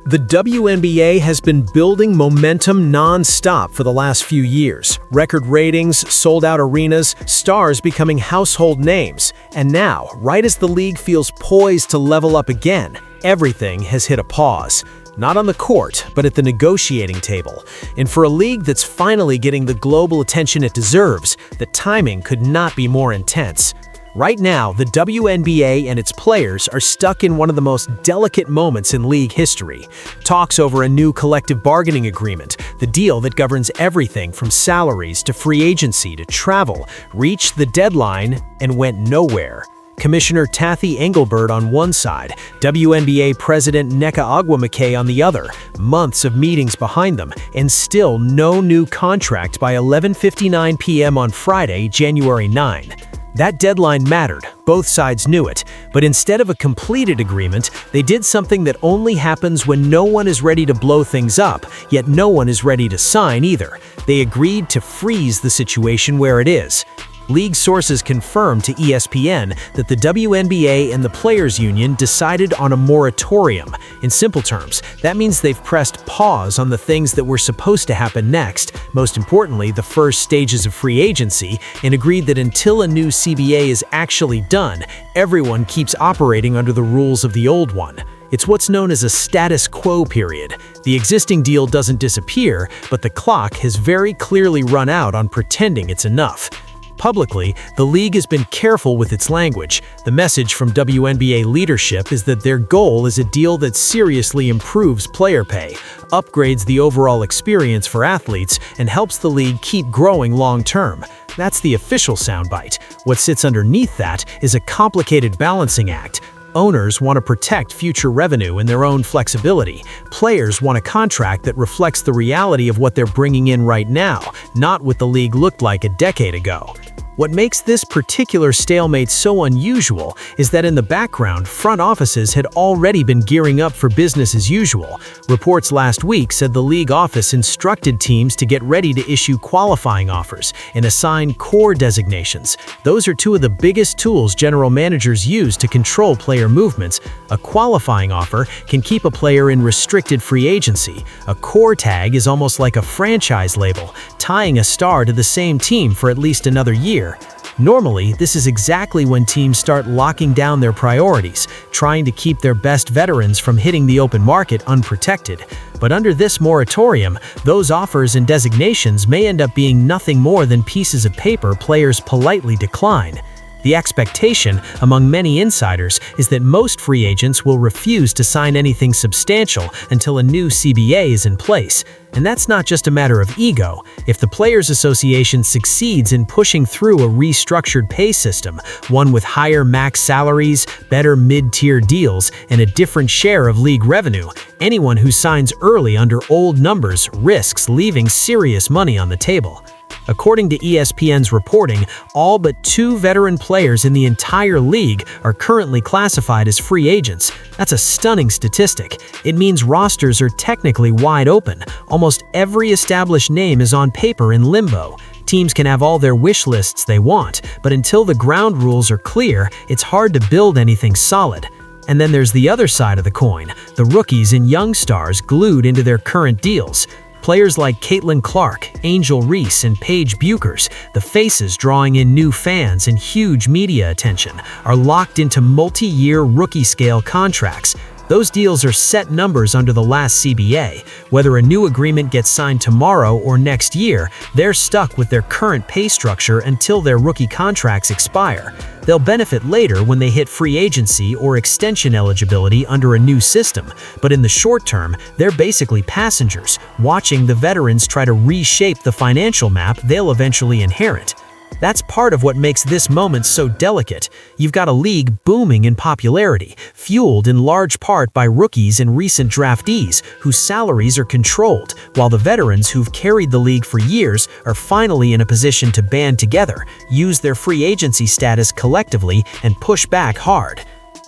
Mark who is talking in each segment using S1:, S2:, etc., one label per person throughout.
S1: The WNBA has been building momentum non-stop for the last few years. Record ratings, sold-out arenas, stars becoming household names. And now, right as the league feels poised to level up again, everything has hit a pause. Not on the court, but at the negotiating table. And for a league that's finally getting the global attention it deserves, the timing could not be more intense. Right now, the WNBA and its players are stuck in one of the most delicate moments in league history. Talks over a new collective bargaining agreement, the deal that governs everything from salaries to free agency to travel, reached the deadline and went nowhere. Commissioner Tathy Engelbert on one side, WNBA President Nneka Agwumake on the other, months of meetings behind them, and still no new contract by 11:59 p.m. on Friday, January 9. That deadline mattered, both sides knew it, but instead of a completed agreement, they did something that only happens when no one is ready to blow things up, yet no one is ready to sign either. They agreed to freeze the situation where it is. League sources confirmed to ESPN that the WNBA and the Players Union decided on a moratorium. In simple terms, that means they've pressed pause on the things that were supposed to happen next, most importantly, the first stages of free agency, and agreed that until a new CBA is actually done, everyone keeps operating under the rules of the old one. It's what's known as a status quo period. The existing deal doesn't disappear, but the clock has very clearly run out on pretending it's enough. Publicly, the league has been careful with its language. The message from WNBA leadership is that their goal is a deal that seriously improves player pay, upgrades the overall experience for athletes, and helps the league keep growing long-term. That's the official soundbite. What sits underneath that is a complicated balancing act. Owners want to protect future revenue and their own flexibility. Players want a contract that reflects the reality of what they're bringing in right now, not what the league looked like a decade ago. What makes this particular stalemate so unusual is that in the background, front offices had already been gearing up for business as usual. Reports last week said the league office instructed teams to get ready to issue qualifying offers and assign core designations. Those are two of the biggest tools general managers use to control player movements. A qualifying offer can keep a player in restricted free agency. A core tag is almost like a franchise label, tying a star to the same team for at least another year. Normally, this is exactly when teams start locking down their priorities, trying to keep their best veterans from hitting the open market unprotected. But under this moratorium, those offers and designations may end up being nothing more than pieces of paper players politely decline. The expectation among many insiders is that most free agents will refuse to sign anything substantial until a new CBA is in place. And that's not just a matter of ego. If the Players Association succeeds in pushing through a restructured pay system, one with higher max salaries, better mid-tier deals, and a different share of league revenue, anyone who signs early under old numbers risks leaving serious money on the table. According to ESPN's reporting, all but 2 veteran players in the entire league are currently classified as free agents. That's a stunning statistic. It means rosters are technically wide open. Almost every established name is on paper in limbo. Teams can have all their wish lists they want, but until the ground rules are clear, it's hard to build anything solid. And then there's the other side of the coin, the rookies and young stars glued into their current deals. Players like Caitlin Clark, Angel Reese, and Paige Buchers, the faces drawing in new fans and huge media attention, are locked into multi-year rookie-scale contracts. Those deals are set numbers under the last CBA. Whether a new agreement gets signed tomorrow or next year, they're stuck with their current pay structure until their rookie contracts expire. They'll benefit later when they hit free agency or extension eligibility under a new system, but in the short term, they're basically passengers, watching the veterans try to reshape the financial map they'll eventually inherit. That's part of what makes this moment so delicate. You've got a league booming in popularity, fueled in large part by rookies and recent draftees whose salaries are controlled, while the veterans who've carried the league for years are finally in a position to band together, use their free agency status collectively, and push back hard.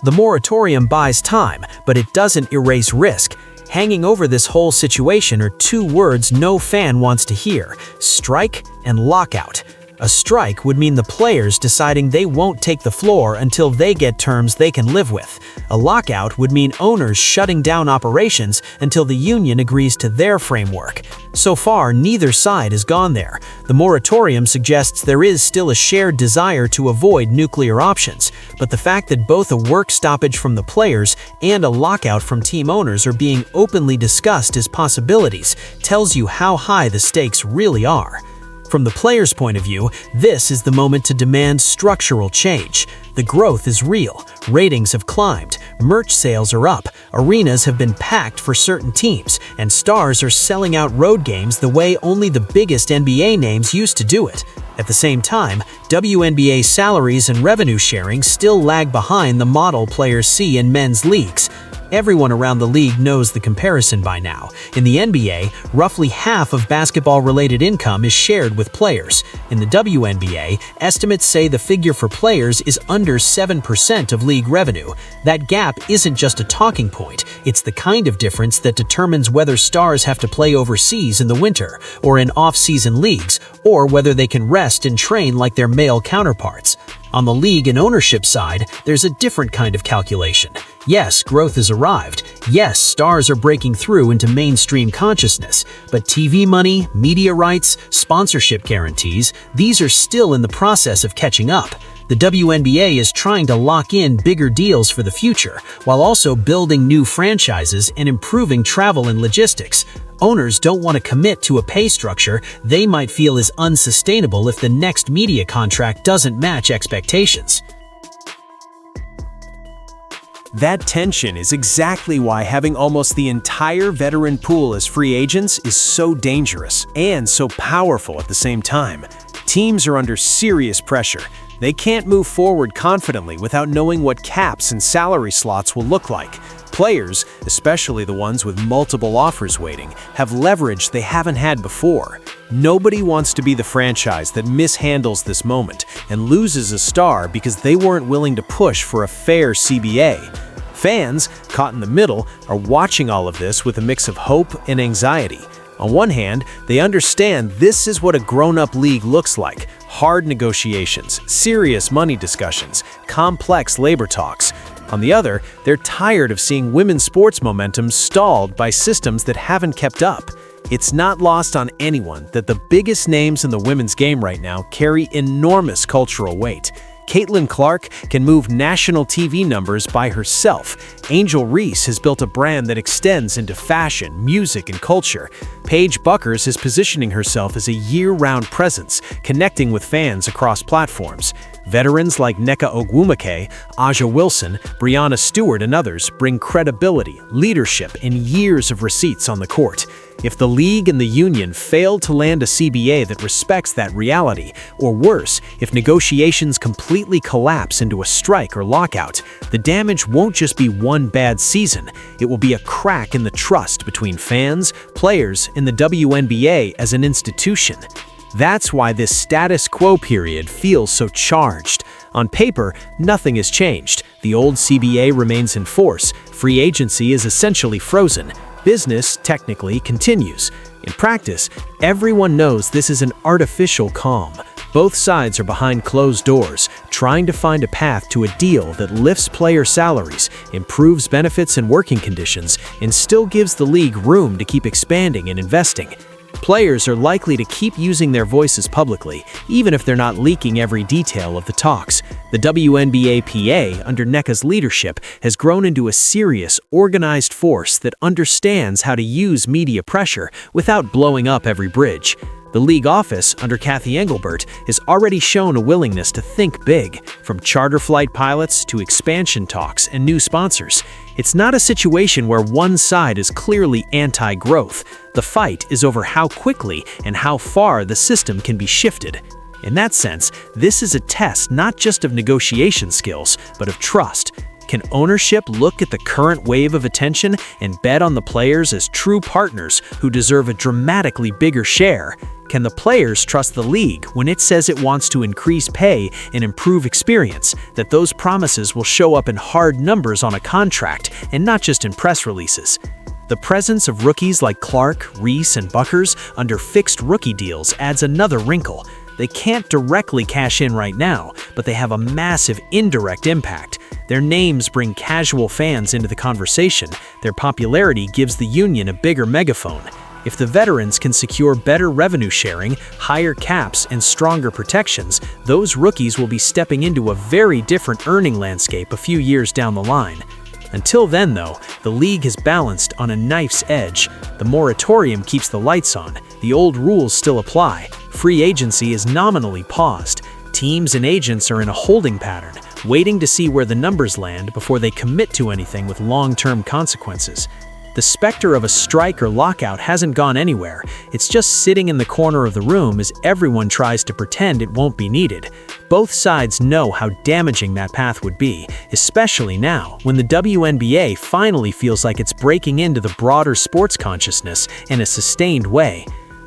S1: The moratorium buys time, but it doesn't erase risk. Hanging over this whole situation are 2 words no fan wants to hear: strike and lockout. A strike would mean the players deciding they won't take the floor until they get terms they can live with. A lockout would mean owners shutting down operations until the union agrees to their framework. So far, neither side has gone there. The moratorium suggests there is still a shared desire to avoid nuclear options, but the fact that both a work stoppage from the players and a lockout from team owners are being openly discussed as possibilities tells you how high the stakes really are. From the players' point of view, this is the moment to demand structural change. The growth is real, ratings have climbed, merch sales are up, arenas have been packed for certain teams, and stars are selling out road games the way only the biggest NBA names used to do it. At the same time, WNBA salaries and revenue sharing still lag behind the model players see in men's leagues. Everyone around the league knows the comparison by now. In the NBA, roughly half of basketball-related income is shared with players. In the WNBA, estimates say the figure for players is under 7% of league revenue. That gap isn't just a talking point, it's the kind of difference that determines whether stars have to play overseas in the winter, or in off-season leagues, or whether they can rest and train like their male counterparts. On the league and ownership side, there's a different kind of calculation. Yes, growth has arrived. Yes, stars are breaking through into mainstream consciousness. But TV money, media rights, sponsorship guarantees, these are still in the process of catching up. The WNBA is trying to lock in bigger deals for the future, while also building new franchises and improving travel and logistics. Owners don't want to commit to a pay structure they might feel is unsustainable if the next media contract doesn't match expectations.
S2: That tension is exactly why having almost the entire veteran pool as free agents is so dangerous and so powerful at the same time. Teams are under serious pressure. They can't move forward confidently without knowing what caps and salary slots will look like. Players, especially the ones with multiple offers waiting, have leverage they haven't had before. Nobody wants to be the franchise that mishandles this moment and loses a star because they weren't willing to push for a fair CBA. Fans, caught in the middle, are watching all of this with a mix of hope and anxiety. On one hand, they understand this is what a grown-up league looks like: hard negotiations, serious money discussions, complex labor talks. On the other, they're tired of seeing women's sports momentum stalled by systems that haven't kept up. It's not lost on anyone that the biggest names in the women's game right now carry enormous cultural weight. Caitlin Clark can move national TV numbers by herself. Angel Reese has built a brand that extends into fashion, music, and culture. Paige Buckers is positioning herself as a year-round presence, connecting with fans across platforms. Veterans like Nneka Ogwumike, Aja Wilson, Brianna Stewart, and others bring credibility, leadership, and years of receipts on the court. If the league and the union fail to land a CBA that respects that reality, or worse, if negotiations completely collapse into a strike or lockout, the damage won't just be one bad season, it will be a crack in the trust between fans, players, and the WNBA as an institution. That's why this status quo period feels so charged. On paper, nothing has changed. The old CBA remains in force. Free agency is essentially frozen. Business, technically, continues. In practice, everyone knows this is an artificial calm. Both sides are behind closed doors, trying to find a path to a deal that lifts player salaries, improves benefits and working conditions, and still gives the league room to keep expanding and investing. Players are likely to keep using their voices publicly, even if they're not leaking every detail of the talks. The WNBA PA, under Nneka's leadership, has grown into a serious, organized force that understands how to use media pressure without blowing up every bridge. The league office, under Kathy Engelbert, has already shown a willingness to think big, from charter flight pilots to expansion talks and new sponsors. It's not a situation where one side is clearly anti-growth. The fight is over how quickly and how far the system can be shifted. In that sense, this is a test not just of negotiation skills, but of trust. Can ownership look at the current wave of attention and bet on the players as true partners who deserve a dramatically bigger share? Can the players trust the league when it says it wants to increase pay and improve experience, that those promises will show up in hard numbers on a contract and not just in press releases? The presence of rookies like Clark, Reese, and Buckers under fixed rookie deals adds another wrinkle. They can't directly cash in right now, but they have a massive indirect impact. Their names bring casual fans into the conversation. Their popularity gives the union a bigger megaphone. If the veterans can secure better revenue sharing, higher caps, and stronger protections, those rookies will be stepping into a very different earning landscape a few years down the line. Until then, though, the league is balanced on a knife's edge. The moratorium keeps the lights on. The old rules still apply. Free agency is nominally paused. Teams and agents are in a holding pattern, waiting to see where the numbers land before they commit to anything with long-term consequences. The specter of a strike or lockout hasn't gone anywhere. It's just sitting in the corner of the room as everyone tries to pretend it won't be needed. Both sides know how damaging that path would be, especially now, when the WNBA finally feels like it's breaking into the broader sports consciousness in a sustained way.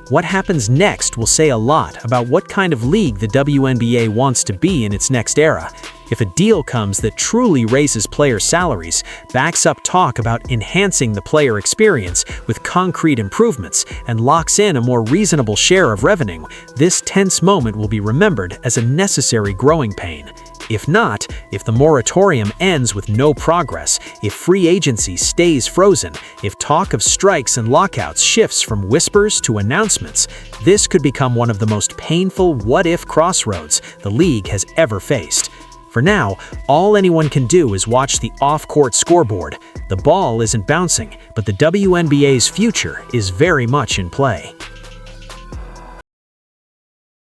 S2: What happens next will say a lot about what kind of league the WNBA wants to be in its next era. If a deal comes that truly raises player salaries, backs up talk about enhancing the player experience with concrete improvements, and locks in a more reasonable share of revenue, this tense moment will be remembered as a necessary growing pain. If not, if the moratorium ends with no progress, if free agency stays frozen, if talk of strikes and lockouts shifts from whispers to announcements, this could become one of the most painful what-if crossroads the league has ever faced. For now, all anyone can do is watch the off-court scoreboard. The ball isn't bouncing, but the WNBA's future is very much in play.